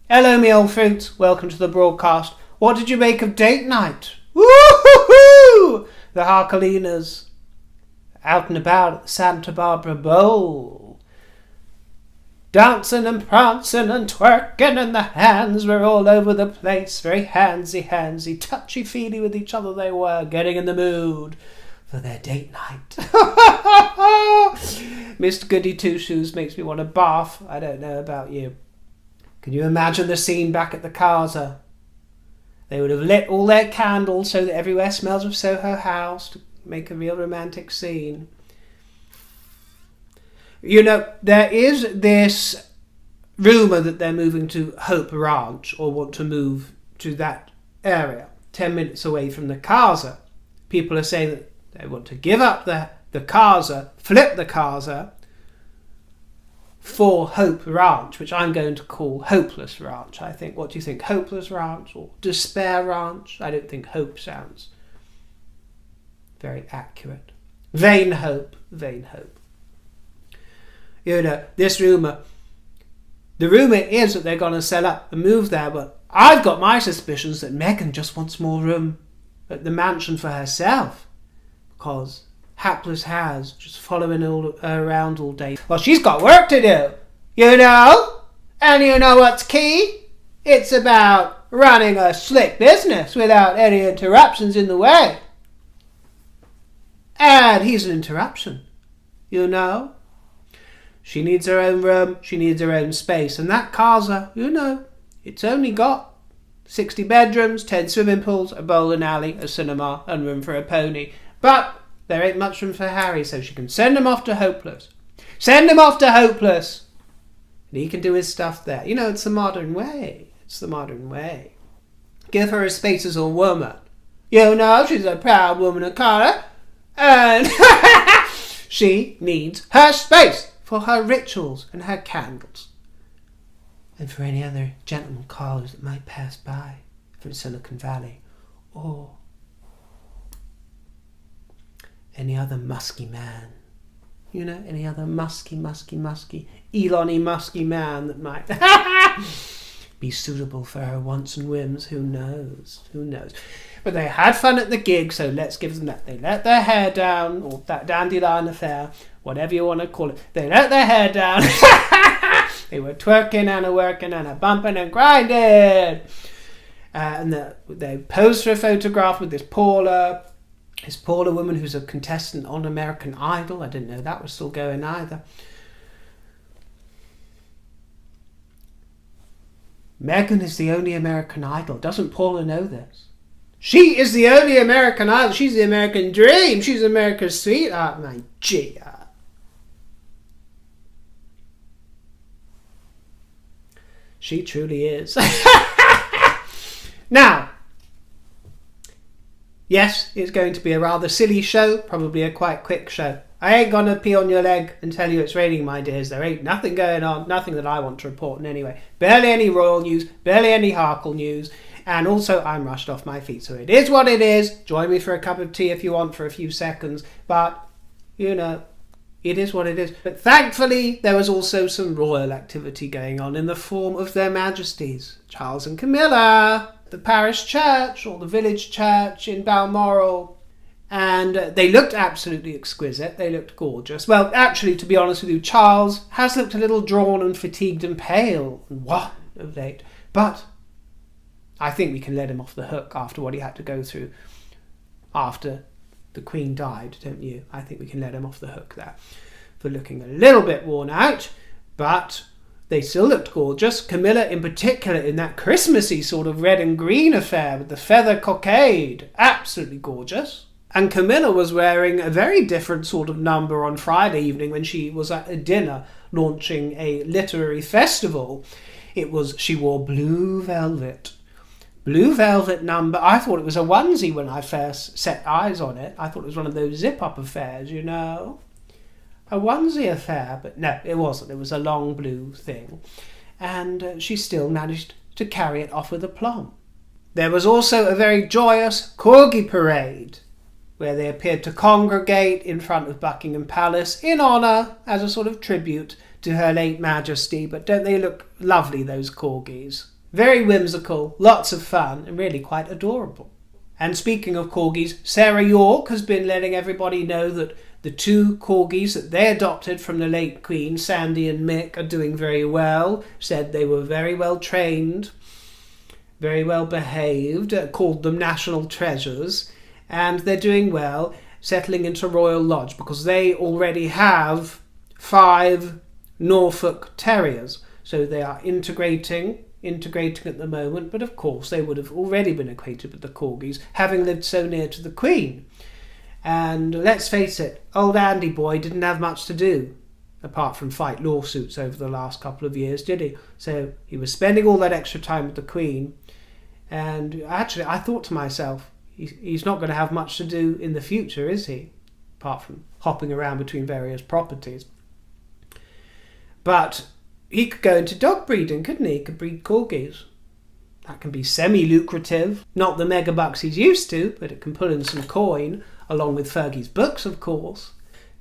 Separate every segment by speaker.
Speaker 1: Hello, me old fruit. Welcome to the broadcast. What did you make of date night? Woo-hoo-hoo! The Harkelinas out and about at the Santa Barbara Bowl. Dancing and prancing and twerking, and the hands were all over the place. Very handsy, touchy-feely with each other they were, getting in the mood for their date night. Mr. Goody Two-Shoes makes me want to barf. I don't know about you. Can you imagine the scene back at the Casa? They would have lit all their candles so that everywhere smells of Soho House to make a real romantic scene. You know, there is this rumour that they're moving to Hope Ranch, or want to move to that area, 10 minutes away from the Casa. People are saying that they want to give up the Casa, flip the Casa, for Hope Ranch, which I'm going to call Hopeless Ranch, I think. What do you think? Hopeless Ranch or Despair Ranch? I don't think hope sounds very accurate. Vain hope. You know, this rumour, the rumour is that they're going to sell up and move there, but I've got my suspicions that Meghan just wants more room at the mansion for herself, because hapless has just following around all day. Well, she's got work to do, you know? And you know what's key? It's about running a slick business without any interruptions in the way. And he's an interruption, you know? She needs her own room, she needs her own space. And that Casa, you know, it's only got 60 bedrooms, 10 swimming pools, a bowling alley, a cinema, and room for a pony. But there ain't much room for Harry, so she can send him off to Hopeless. Send him off to Hopeless! And he can do his stuff there. You know, it's the modern way. Give her a space as a woman. You know, she's a proud woman of colour. And she needs her space for her rituals and her candles. And for any other gentleman callers that might pass by from Silicon Valley. Or any other musky man. You know, any other musky, Elon-y musky man that might be suitable for her wants and whims. Who knows? But they had fun at the gig, so let's give them that. They let their hair down, or that dandelion affair, whatever you want to call it. They let their hair down. They were twerking and a-working and a-bumping and grinding. And they posed for a photograph with this Paula woman who's a contestant on American Idol. I didn't know that was still going either. Meghan is the only American Idol. Doesn't Paula know this? She is the only American Idol. She's the American dream. She's America's sweetheart, my Gia. She truly is. Now, yes, it's going to be a rather silly show, probably a quite quick show. I ain't gonna pee on your leg and tell you it's raining, my dears. There ain't nothing going on, nothing that I want to report in any way. Barely any royal news, barely any Harkle news, and also I'm rushed off my feet, so it is what it is. Join me for a cup of tea if you want for a few seconds, but, you know, it is what it is. But thankfully, there was also some royal activity going on in the form of their majesties, Charles and Camilla, the parish church or the village church in Balmoral, and they looked absolutely exquisite. They looked gorgeous. Well, actually, to be honest with you, Charles has looked a little drawn and fatigued and pale and wan of late, but I think we can let him off the hook after what he had to go through after the Queen died, don't you? I think we can let him off the hook there for looking a little bit worn out, but they still looked gorgeous. Camilla in particular in that Christmassy sort of red and green affair with the feather cockade. Absolutely gorgeous. And Camilla was wearing a very different sort of number on Friday evening when she was at a dinner launching a literary festival. She wore blue velvet. Blue velvet number. I thought it was a onesie when I first set eyes on it. I thought it was one of those zip-up affairs, you know. A onesie affair, but no, it wasn't. It was a long blue thing. And she still managed to carry it off with aplomb. There was also a very joyous Corgi parade, where they appeared to congregate in front of Buckingham Palace in honour, as a sort of tribute to Her late Majesty. But don't they look lovely, those Corgis? Very whimsical, lots of fun, and really quite adorable. And speaking of corgis, Sarah York has been letting everybody know that the 2 corgis that they adopted from the late Queen, Sandy and Mick, are doing very well. Said they were very well trained, very well behaved, called them national treasures, and they're doing well, settling into Royal Lodge, because they already have 5 Norfolk Terriers. So they are integrating at the moment, but of course they would have already been acquainted with the corgis, having lived so near to the Queen. And let's face it, old Andy boy didn't have much to do, apart from fight lawsuits over the last couple of years, did he? So he was spending all that extra time with the Queen, and actually I thought to myself, he's not going to have much to do in the future, is he? Apart from hopping around between various properties. But he could go into dog breeding, couldn't he? He could breed corgis. That can be semi-lucrative. Not the megabucks he's used to, but it can pull in some coin, along with Fergie's books, of course.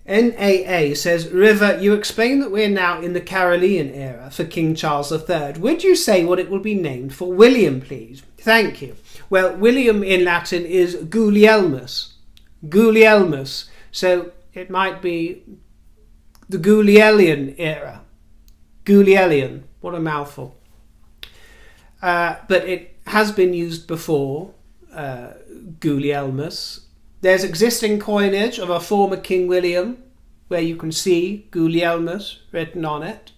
Speaker 1: NAA says, River, you explain that we're now in the Carolean era for King Charles III. Would you say what it will be named for William, please? Thank you. Well, William in Latin is Gulielmus. Gulielmus. So it might be the Gulielian era. Gulielian. What a mouthful. But it has been used before, Gulielmus. There's existing coinage of a former King William, where you can see Gulielmus written on it.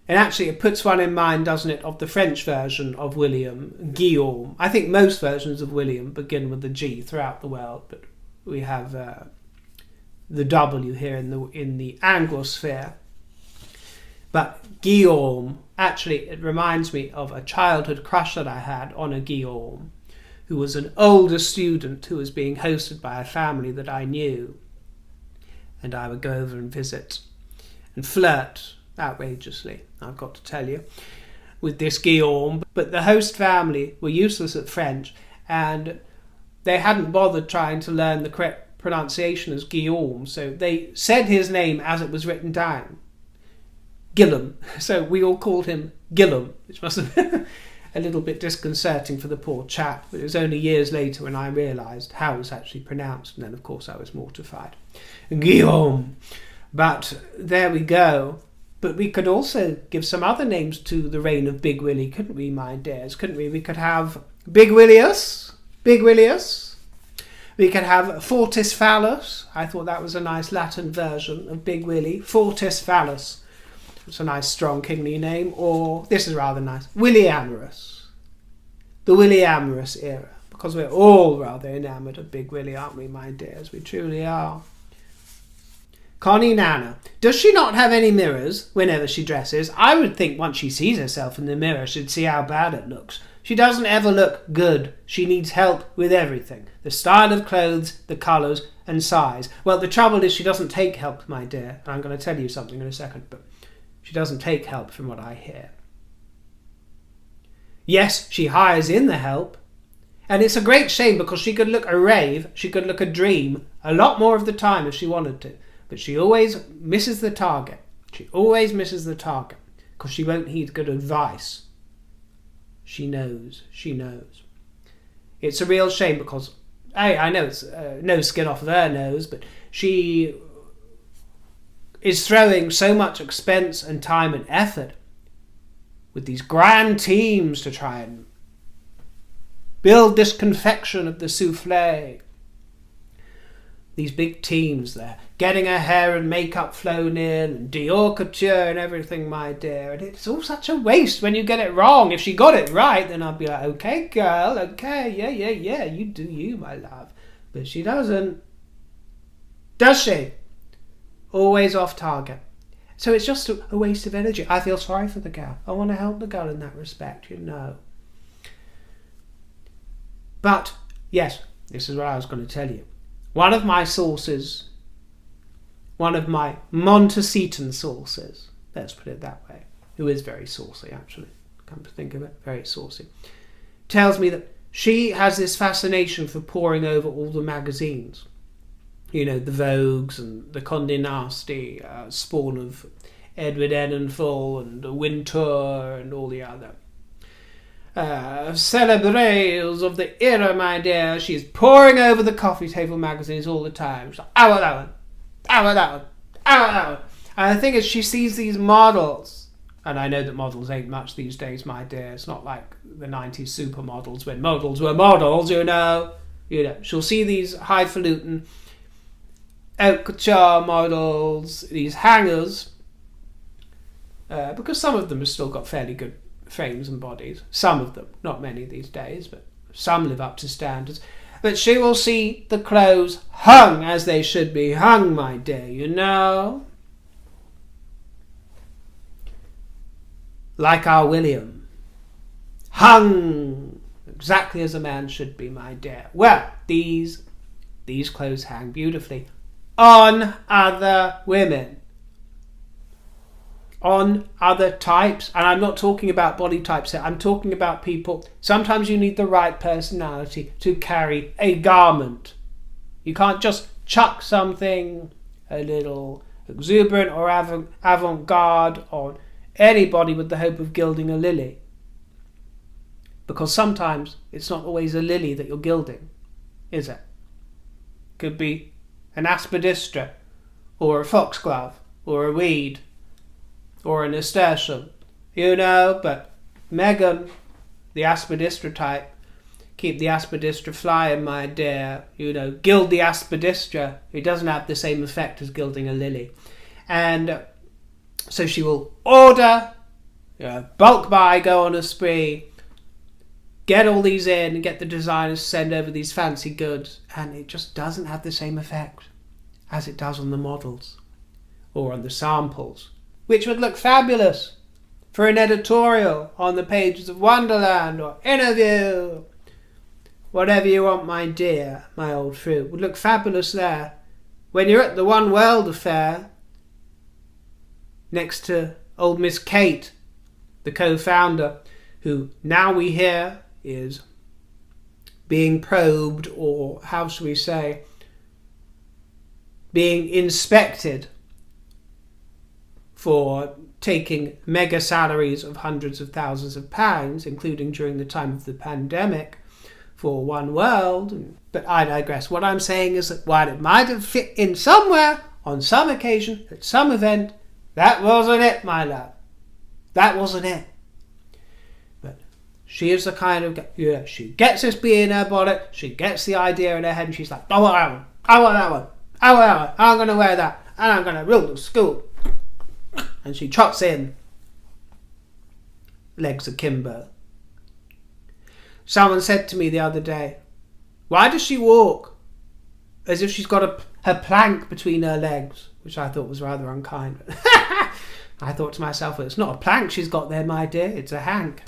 Speaker 1: And actually it puts one in mind, doesn't it, of the French version of William, Guillaume. I think most versions of William begin with the G throughout the world, but we have the W here in the Anglosphere. But Guillaume, actually it reminds me of a childhood crush that I had on a Guillaume, who was an older student who was being hosted by a family that I knew. And I would go over and visit and flirt outrageously, I've got to tell you, with this Guillaume. But the host family were useless at French, and they hadn't bothered trying to learn the correct pronunciation as Guillaume, so they said his name as it was written down. Gillum. So we all called him Gillum, which must have been a little bit disconcerting for the poor chap, but it was only years later when I realised how it was actually pronounced, and then of course I was mortified. Guillaume. But there we go. But we could also give some other names to the reign of Big Willie, couldn't we, my dears? Couldn't we? We could have Big Willius. Big Willius. We could have Fortis Phallus. I thought that was a nice Latin version of Big Willie. Fortis Phallus. It's a nice, strong, kingly name. Or, this is rather nice, Willie Amorous. The Willie Amorous era. Because we're all rather enamoured of Big Willie, aren't we, my dears? We truly are. Connie Nana. Does she not have any mirrors whenever she dresses? I would think once she sees herself in the mirror, she'd see how bad it looks. She doesn't ever look good. She needs help with everything. The style of clothes, the colours, and size. Well, the trouble is she doesn't take help, my dear. And I'm going to tell you something in a second, but she doesn't take help from what I hear. Yes, she hires in the help. And it's a great shame because she could look a rave, she could look a dream a lot more of the time if she wanted to. But she always misses the target. She always misses the target because she won't heed good advice. She knows. She knows. It's a real shame because, I know it's no skin off their nose, but she is throwing so much expense and time and effort with these grand teams to try and build this confection of the souffle. These big teams there, getting her hair and makeup flown in, and Dior couture and everything, my dear. And it's all such a waste when you get it wrong. If she got it right, then I'd be like, okay, girl, okay, yeah, you do you, my love. But she doesn't. Does she? Always off target. So it's just a waste of energy. I feel sorry for the girl. I want to help the girl in that respect, you know. But, yes, this is what I was going to tell you. One of my sources, one of my Montecitan sources, let's put it that way, who is very saucy actually, come to think of it, very saucy, tells me that she has this fascination for poring over all the magazines. You know, the Vogues and the Condé Nast, spawn of Edward Enninful and Wintour and all the other. celebrés of the era, my dear. She's poring over the coffee table magazines all the time. She's like, I want that one. I want that one. I want that one. And the thing is, she sees these models. And I know that models ain't much these days, my dear. It's not like the 90s supermodels when models were models, you know. She'll see these highfalutin haute couture models, these hangers, because some of them have still got fairly good frames and bodies. Some of them, not many these days, but some live up to standards. But she will see the clothes hung as they should be hung, my dear, you know. Like our William. Hung exactly as a man should be, my dear. Well, these clothes hang beautifully on other women, on other types. And I'm not talking about body types here. I'm talking about people. Sometimes you need the right personality to carry a garment. You can't just chuck something a little exuberant or avant-garde on anybody with the hope of gilding a lily. Because sometimes it's not always a lily that you're gilding, is it? Could be an aspidistra, or a foxglove, or a weed, or a nasturtium, you know. But Megan, the aspidistra type, keep the aspidistra flying, my dear. You know, gild the aspidistra. It doesn't have the same effect as gilding a lily. And so she will order, bulk buy, go on a spree, get all these in and get the designers to send over these fancy goods, and it just doesn't have the same effect as it does on the models or on the samples, which would look fabulous for an editorial on the pages of Wonderland or Interview. Whatever you want, my dear, my old fruit, would look fabulous there. When you're at the One World affair, next to old Miss Kate, the co-founder, who now we hear is being probed, or how shall we say, being inspected for taking mega salaries of hundreds of thousands of pounds, including during the time of the pandemic, for One World. But I digress. What I'm saying is that while it might have fit in somewhere, on some occasion, at some event, that wasn't it, my love. That wasn't it. But she is the kind of, she gets this bee in her bonnet, she gets the idea in her head, and she's like, I want that one, I want that one, I want that one, I'm going to wear that, and I'm going to rule the school. And she trots in, legs akimbo. Someone said to me the other day, why does she walk as if she's got her plank between her legs? Which I thought was rather unkind. I thought to myself, well, it's not a plank she's got there, my dear, it's a hank.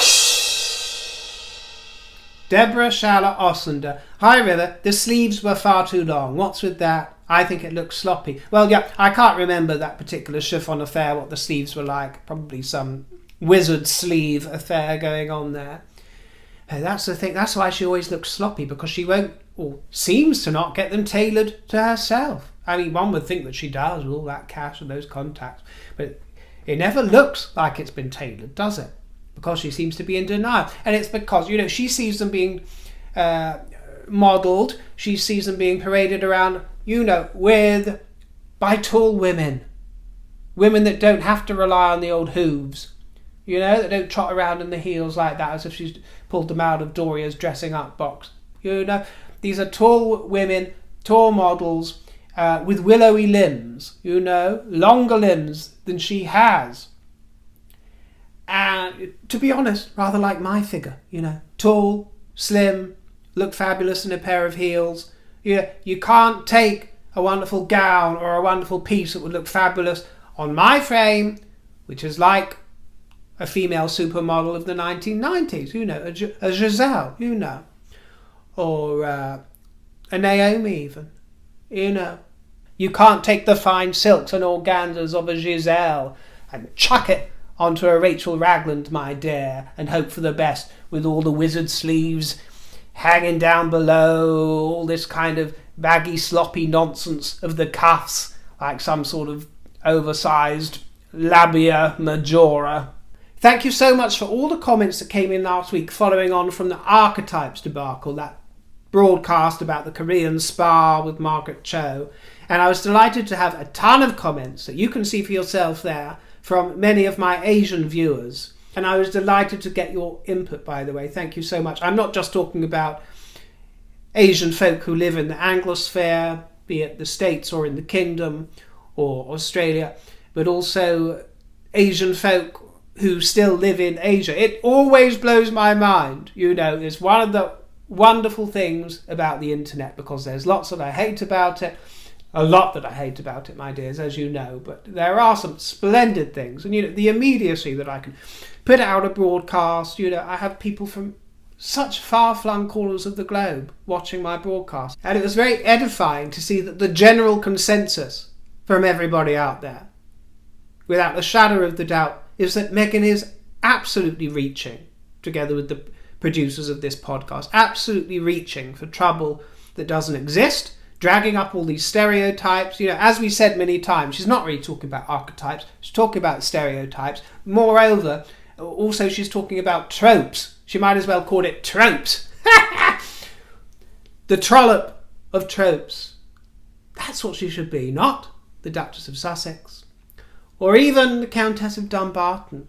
Speaker 1: Deborah Schaller Ossender. Hi, River. The sleeves were far too long. What's with that? I think it looks sloppy. Well, yeah, I can't remember that particular chiffon affair, what the sleeves were like. Probably some wizard sleeve affair going on there. That's the thing. That's why she always looks sloppy, because she won't, or seems to not, get them tailored to herself. I mean, one would think that she does with all that cash and those contacts, but it never looks like it's been tailored, does it? Because she seems to be in denial. And it's because, she sees them being modelled, she sees them being paraded around, by tall women. Women that don't have to rely on the old hooves, that don't trot around in the heels like that as if she's pulled them out of Doria's dressing up box. These are tall women, tall models, with willowy limbs, longer limbs than she has. And to be honest, rather like my figure, tall, slim, look fabulous in a pair of heels. You can't take a wonderful gown or a wonderful piece that would look fabulous on my frame, which is like a female supermodel of the 1990s, a Giselle, or a Naomi even, You can't take the fine silks and organzas of a Giselle and chuck it onto a Rachel Ragland, my dear, and hope for the best with all the wizard sleeves hanging down below, all this kind of baggy, sloppy nonsense of the cuffs, like some sort of oversized labia majora. Thank you so much for all the comments that came in last week following on from the Archetypes debacle, that broadcast about the Korean spa with Margaret Cho. And I was delighted to have a ton of comments that you can see for yourself there from many of my Asian viewers. And I was delighted to get your input, by the way. Thank you so much. I'm not just talking about Asian folk who live in the Anglosphere, be it the States or in the Kingdom or Australia, but also Asian folk who still live in Asia. It always blows my mind. You know, it's one of the wonderful things about the internet, because there's lots that I hate about it, a lot that I hate about it, my dears, as you know, but there are some splendid things. And, you know, the immediacy that I can put out a broadcast, you know, I have people from such far-flung corners of the globe watching my broadcast. And it was very edifying to see that the general consensus from everybody out there, without a shadow of the doubt, is that Meghan is absolutely reaching, together with the producers of this podcast, absolutely reaching for trouble that doesn't exist, dragging up all these stereotypes. You know, as we said many times, she's not really talking about archetypes, she's talking about stereotypes. Moreover, also she's talking about tropes. She might as well call it tropes. The trollop of tropes. That's what she should be, not the Duchess of Sussex, or even the Countess of Dumbarton.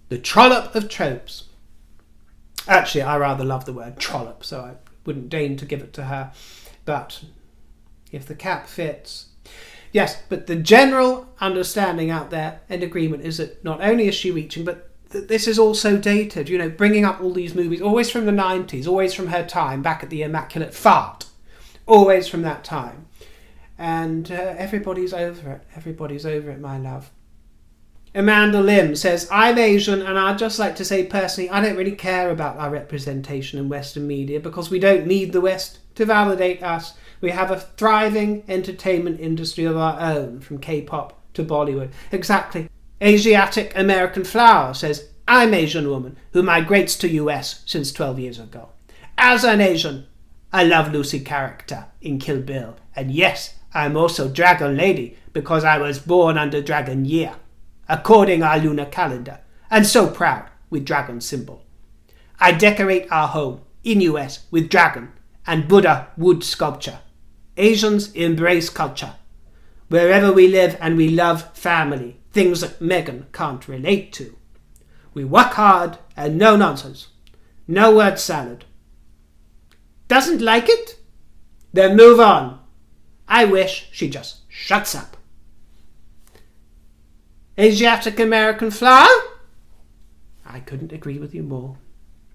Speaker 1: The trollop of tropes. Actually, I rather love the word trollop, so I wouldn't deign to give it to her. But if the cap fits. Yes, but the general understanding out there and agreement is that not only is she reaching, but this is also dated. You know, bringing up all these movies, always from the 90s, always from her time, back at the Immaculate Fart. Always from that time. And everybody's over it. Everybody's over it, my love. Amanda Lim says, I'm Asian, and I'd just like to say personally, I don't really care about our representation in Western media, because we don't need the West to validate us. We have a thriving entertainment industry of our own, from K-pop to Bollywood. Exactly. Asiatic American Flower says, I'm Asian woman who migrates to US since 12 years ago. As an Asian, I love Lucy character in Kill Bill. And yes, I'm also Dragon Lady because I was born under Dragon Year, according our lunar calendar, and so proud with dragon symbol. I decorate our home in US with dragon and Buddha wood sculpture. Asians embrace culture. Wherever we live, and we love family, things that Meghan can't relate to. We work hard and no nonsense. No word salad. Doesn't like it? Then move on. I wish she just shuts up. Asiatic American Flower? I couldn't agree with you more.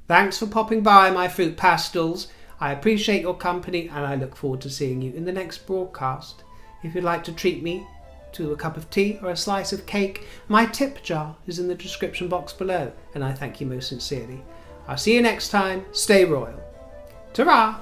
Speaker 1: Thanks for popping by, my fruit pastels. I appreciate your company, and I look forward to seeing you in the next broadcast. If you'd like to treat me to a cup of tea or a slice of cake, my tip jar is in the description box below, and I thank you most sincerely. I'll see you next time. Stay royal. Ta-ra!